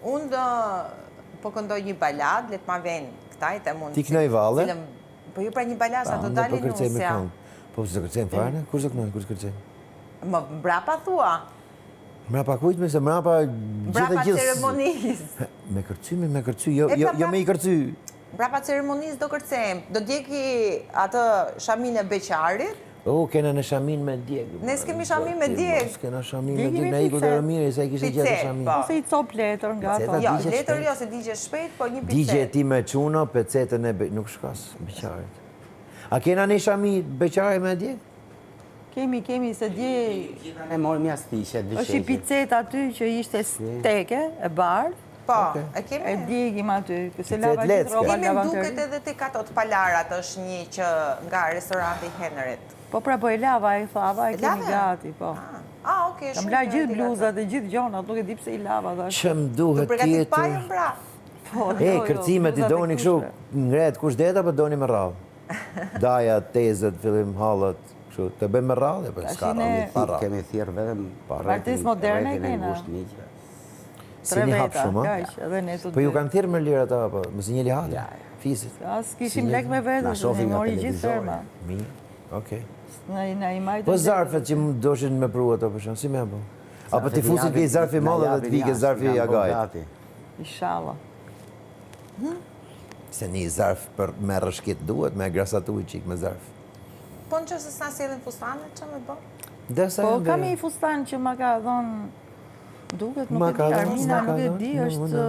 Unë po këndoj një balad, letë ma ven këta i të mund. Ti kënoj valle? Po ju pra një balad, sa të dalin nusja. Po se kërcejmë fare? Kur se kënoj, kur se kërcejmë? Më mbrapa thua? Mbrapa kujtme se mbrapa gjithë Mbrapa ceremonisë. Me kërcy, jo me i kërcy. Mbrapa ceremonisë do kërcejmë. Do djeki atë shamin e beqarit. Kena në shamin me djeg. Ne s'kemi shamin me djeg. S'kena shamin me djeg, na i këtë rëmire, se i kështë gjithë shamin. Ose i cop letër nga to. Jo, letër jo, se digje shpejt, po një picet. Digje ti me quno, pecetën e nuk shkas beqarit. A kena një shami beqarit me djeg? Kemi, se dje... Ne morim jastishe, dy është i picet aty që ishte steke, e bardh. Po, e kemi... E djegim aty, këse lava gjithë roba lava të rritë. Kemi duket edhe të katot palarat është një që nga restoranti Henrit. Po pra, po e lava, e thava, e kemi gati, po. Oke, shumë. Kam la gjithë bluzat e gjithë gjonat, nuk e di pse i lava. Që më duhet tjetër... Të pregatit pajën, pra? Kërcimet i doni kështu ngret kush deta, për doni me rrallë. Daja, tezet, fillim halët. Të bëjmë me rrallë, për s'ka rrallë. Kemi thirë vetëm artist moderne kena. Si një hapë shumë, po ju kanë thirë me lirë ata, mësë një lihalë, fisit. As kishim lek me vetë, në mori gjithë ferma. Mirë, okej. Po zarfet që më doshin me pru ato, për shumë, si me bo? Apo t'i fusin ke i zarfi madhe dhe t'vike zarfi agajt? Inshallah. Se një zarf për me rëshkit duhet, me grasatu i qik me zarf. Po në që se s'na sjedhin fustanet, që me bo? Po kam i fustan që ma ka dhonë duket, nuk e di, Armina nuk e di, është...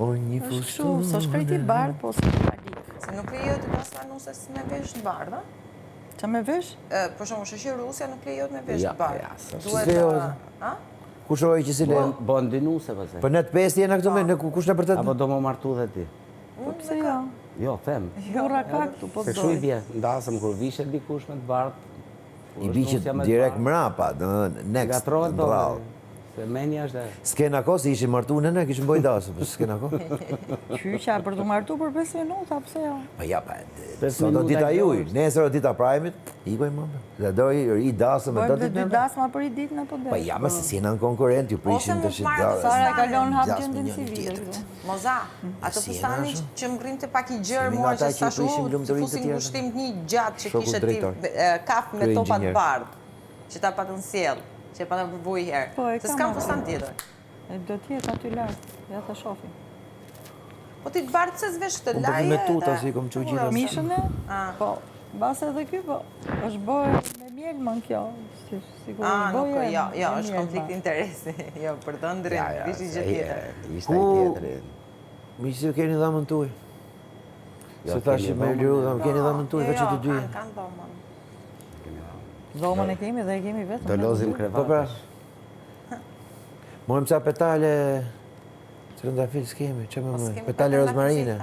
është shu, së shkrejti bardh, po s'ka palik. Se nuk lejot të pasla nuse si me vesh në bardh, Qa me vesh? Për shumë, shëshirë Rusja nuk lejot me vesh në bardh. Duhet... Kush ojë që si lejot? Bo në dinuse, pëse. Për net 5 jena këtu me, kush në për të... Apo do më martu dhe ti? Po pëse jo? Jo, them. Jura ka këtu, po se shu i bje, ndasëm kur vishe dikush me të bardh. I biqet direkt mrapa, next, bravo. Se menja është dhe... S'kena ko, si ishi martu në ne, kishë mboj dasë, për s'kena ko. Qyqa, për të martu për 5 minuta, pëse jo? Pa ja, sot do dita juj, nesër do dita primit, i goj më, dhe do i dasë me do ditë me. Bërë 2 dasë për i ditë në po dhe. Pa ja, më se si në në konkurent, ju prishim të shqit Sara kalon hapë gjendin civile. Moza, atë fustani që më grim të pak i gjërë mua që s'ashu, që fusin kushtim një gjatë që kishe ti kafë me topat bardë, që ta patën sjellë. Që e pa në përbuj herë. Se s'kam fustan tjetër. Do tjetë aty lartë, ja të shofim. Po ti të bardë se s'vesh të laje... Unë me tuta si kom që gjithë. Mishën e? Po, basë edhe ky, po, është bojë me mjellë më në kjo. Nuk, jo, është konflikt interesi. Jo, për të ndërin, vishë gjithë tjetër. Ishtë i tjetërin. Mishë si keni dhamën tuj. Se thashë me liru dhamën, keni dhamën tuj, veç të dyje. Kanë dhamën. Dhomën e kemi dhe e kemi vetëm. Do lozim krevatash. Mojmë ca petale... Që rëndafil s'kemi, që me mëjmë? Petale rozmarine.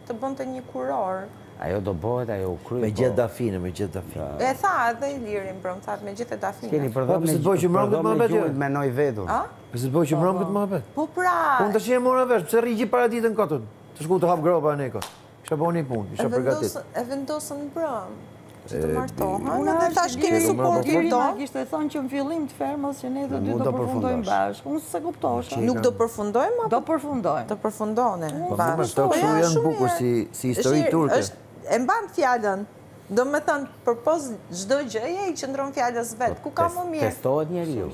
Të bënd të një kuror. Ajo do bëhet, ajo u kryj. Me gjithë dafine, me gjithë dafine. E tha edhe i lirin, për më thatë, me gjithë dafine. Keni përdoj me gjujt me noj vedur. Pëse të bëjë që mërëm këtë më apet? Po pra... Unë të shenë mora vesh, pëse rrigi para ditën këtën. Të shku të hapë groba në eko. Kisha po një punë, kisha përgatit. E vendosën brëm. Që të martohen, edhe tash keni supportin tonë. Kishte thonë që në fillim të fermës që ne të dy do përfundojmë bashkë. Unë se kuptosha. Nuk do përfundojmë? Do përfundojmë. Do përfundojnë bashkë. Të kështu janë bukur si histori turke. E mban fjallën. Do me thënë, për pos gjdo gjëje i qëndron fjallës vetë. Ku ka më mirë? Testohet njeri ju.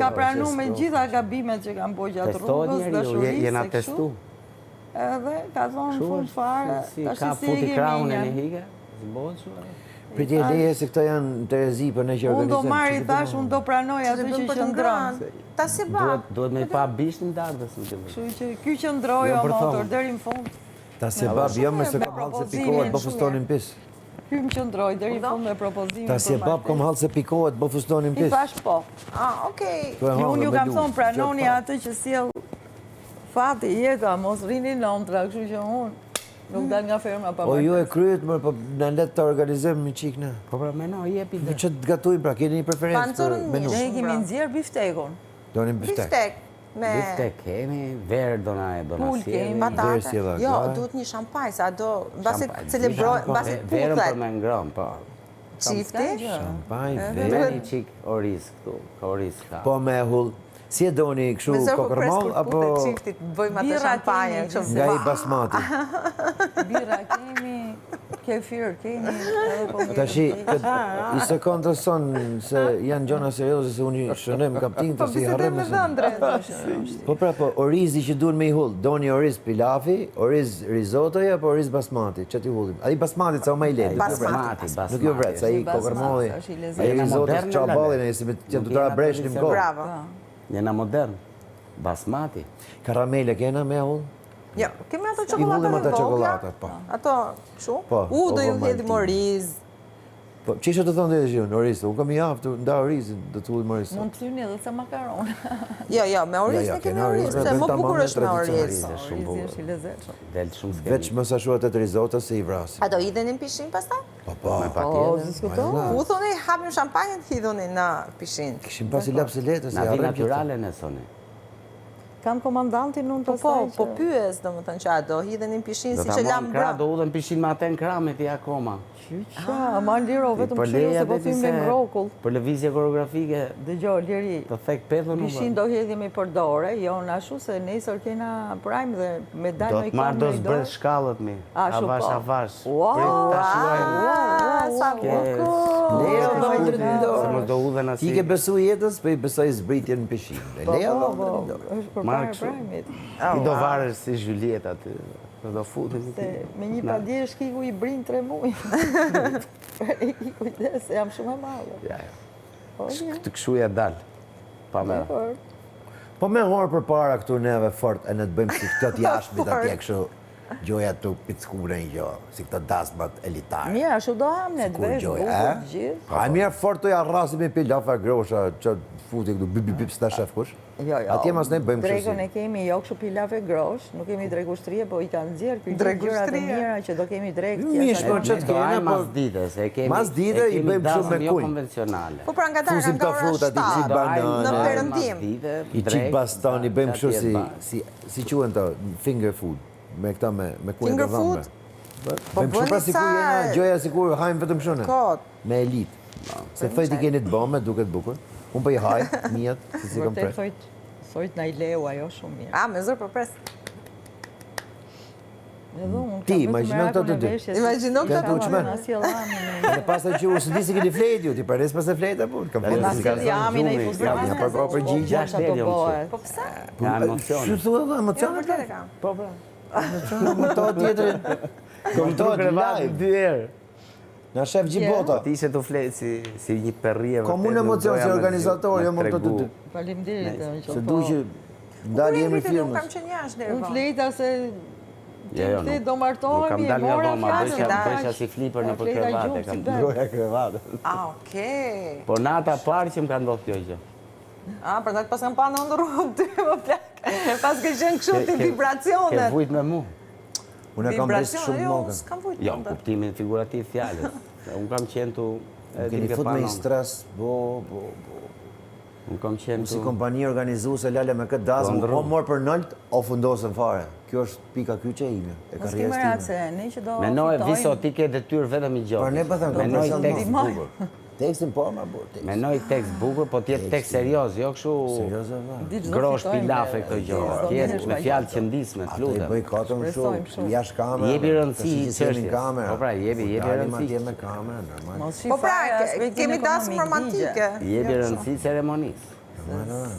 Ka pranu me gjitha gabimet që kam bojë gjatë rrugës, dashurisë, jena testu. Edhe ka thonë fund fare, ka futi kraun e një hige, zbohet shumë. Për tje leje se këta janë Terezi për në që organizëm. Unë do marri thash, unë do pranoj aty që qëndron. Ta si bab. Duhet me pa bisht në dardës në të vërë. Kështu që ky qëndroj o motor, deri në fund. Ta si bab, jo me se kam halë se pikohet, bo fustonin pis. Ky më qëndroj, deri në fund me propozimin. Ta si bab, kam halë se pikohet, bo fustonin pis. I thash po. Okej. Unë ju kam thonë pranoni atë që sjell fati jeta, mos rini nëntra, kështu që unë nuk dal nga ferma pa marrë. O ju e kryet, mërë, po në letë të organizem një qik në. Po pra, me no, jepi dhe. Që të gatuj, pra, keni një preferencë për menu. Ne kemi nëzirë biftekun. Do një biftek. Biftek kemi, verë do na e do na Pul kemi, patate. Jo, duhet një shampaj, sa do, basi celebroj, basi puthet. Verën për me ngrëm, po. Qifti? Shampaj, verë. Me një qik oriz këtu, ka oriz ka. Po me hull. Si e doni kështu Me zërë po pres kokërmall kur apo putet çiftit, bëjmë atë Birra shampanje. kemi, kështu. nga i basmati? Bira kemi, kefir kemi, edhe po Tashi, i sekondës son se janë gjona serioze se unë i shënojmë kaptin të si harrem me se... dhëndre. Po pra, po, orizi që duhen me i hull, doni oriz pilafi, oriz rizotoja, apo oriz basmati, që ti hullim? A i basmati ca u ma i lehtë, Basmati, nuk ju vret, sa i kokërmolli, është i a lezetshëm. i Jena risotës moderne, çaballin, lale. e si me që Nuk të tëra jena bresh një tradicional. kohë. Bravo. Jena modern. Basmati. Karamele kena me hull? Jo, kemi ato I hullim çokoladë ata të vogla. çokoladët, po. Ato, kështu? Po, Do ju Ovomaltine. hedhim oriz. Po, që ishe të thonë dhe gjë, oriz, unë kam i aftë, nda orizin, do të hullim oriz. Mund të thyni edhe ca makaron. Jo, me oriz Jo, ne kemi kena oriz, oriz, me se më tamam, bukur me është me oriz. tradicionalizëm. Shumë Orizi bukur. është i lezetshëm. Del shumë skemi. Veç më sa shuat e të risotës se i vrasin. Ato hidhenin pishin pastaj? Po, Me Po, patjetër. diskutohet. U thoni hapim shampanjën, hidhuni në pishin. kishim pas i lapse letës, Na vi natyrale në soni. Kam komandantin unë Po, pastaj. po pyes domethënë që a do hidhenin pishin Do si ta që marrëm lam krah, bra. do udhën pishin me atë në krah me ti akoma. Qa, ma liro, vetëm Po këshiu leja se po veti thym se me ngrokull. për lëvizje koreografike Dëgjoj, Liri, të thek pedhën nuk pishin do hedhemi për dorë, jo në ashtu se nesër kena prime dhe me do dalë të marrë do zbret shkallët mi. Ashtu Avash, po. avash. Wow, Prit ta shuajmë. Sa Ke- bukur. Leja do do i i drejtoj. Se më do udhen Ti asi. ke besu jetës, po i besoj zbritjen në pishin. Leja do Po, është për Marrë para kështu. prime-it. Ti do varesh si Juliet aty. Do futemi ti. Se me një padje shkiku i brin 3 muaj. E ki kujdes, se jam shumë e madhe. Ja, ja. Po, ja. Të këshuja dal. Pa me. Por, Po me horë për para këtu neve fort, e në të bëjmë si këtë të jashmit atje kështu, gjoja të pickure një gjo, si këtë dasmat elitare. mirë, ashtu do hamnet, Kur vesh, gjoja, bukur të gjithë. A mirë fort të ja rrasim e pilafa grosha, që futi këtu, bip, bip, bip, s'ta shef kush. Jo, jo. Atje mas ne bëjmë kështu Drekën si. e kemi jo kështu pilave grosh, nuk kemi drek ushtrie, po i kanë nxjerr për gjërat e Drekustria. mira që do kemi drek. Mish, po Ne që të do kena, ajmë po... mas dite, se e kemi Mas dite i bëjmë kështu me jo kujnë. konvencionale. Po pra nga ta Fusim nga ka ora fruta, ti 7. qik banane. Në perëndim. I qik baston, i bëjmë kështu si quen të finger food, me këta me kujnë Finger të dhëmbe. Po Bëjmë kështu pra bëni si kur sa- jena gjoja si kur hajmë vetëm shune. Kot. Me elit. Se thojt i keni të bëme, duket bukur. Unë për i haj, mijat, si kam Vërtet pres. thojt na i leu ajo shumë mirë. A, me zërë për pres. Edhe unë Ti, kam imagjino këto të dy. Imagjino këto të dy. Na sjell amin. Dhe pastaj që u së di si keni flejt ju, ti përres pas e flejta, po, kam Na flejt. sjell amin ai fushën. Ja, po përgjigje. Gjashtë Ato deri unë bëhet. Po pse? Ka emocione. Që thua dhe Jo, emocione? vërtet e kam. Po, pra. Më to tjetërin. Kom to live. 2 herë. Na shef gjibota. Ti ishe të fletë si një perrije vërtet. Kom unë emocion si organizator, jo më të të të. Faleminderit. Se du që ndalë jemi Unë kam firmës. qenë jashtë deri Unë vonë. fleta se Jo, jo, ti nuk. do Nuk martohemi, kam dalë nga dhoma, bëjsha si flipër në për Fleta krevate. gjumë, kam si dalë. bërë. Goja krevatë. A, okej. Po nata parë që më ka ndodhë kjo gjë. A, për të pas kam pa në ndërrup ty, më plak. Pas ke qenë kështu ti Ke vibracionet. vujt me mu. Unë e kam brisë Vibracione, shumë jo, mokën. s'kam vujt. Jo, në kuptimin figurativ fjalës. Unë kam qenë tu... Keni fut me i stres, bo. Unë kam qenë Unë si tu... kompani organizu se lale me këtë dasmë, ndërru. o morë për nëlt, o fundosën fare. Kjo është pika kyqe ime, e Mos karrierës kemi time. se ne që do Menoj, fitojmë. viso, ti ke detyrë vetëm i gjotë. Por ne po them, kam Menoj presion tekst më bukur. Tekstin po, ma burë, tekst. Menoj tekst bukur, po t'jetë tekst serioz, jo kështu... Serioze, va. Diç do Grosh, fitojmë, pilafe këto s'do gjëra. merresh T'jetë me pa fjalë gjë. qëndisme, Ato i t'lutem. bëj katëm Shpresojmë shumë, shumë. jash kamera. Jepi rëndësi çështjes. kamera. Po pra, jepi Dalim rëndësi. atje me kamera, normal. Mos Po pra, shifaj aspektin kemi dasmë ekonomik, romantike. digje. Jepi rëndësi ceremonisë. Normal,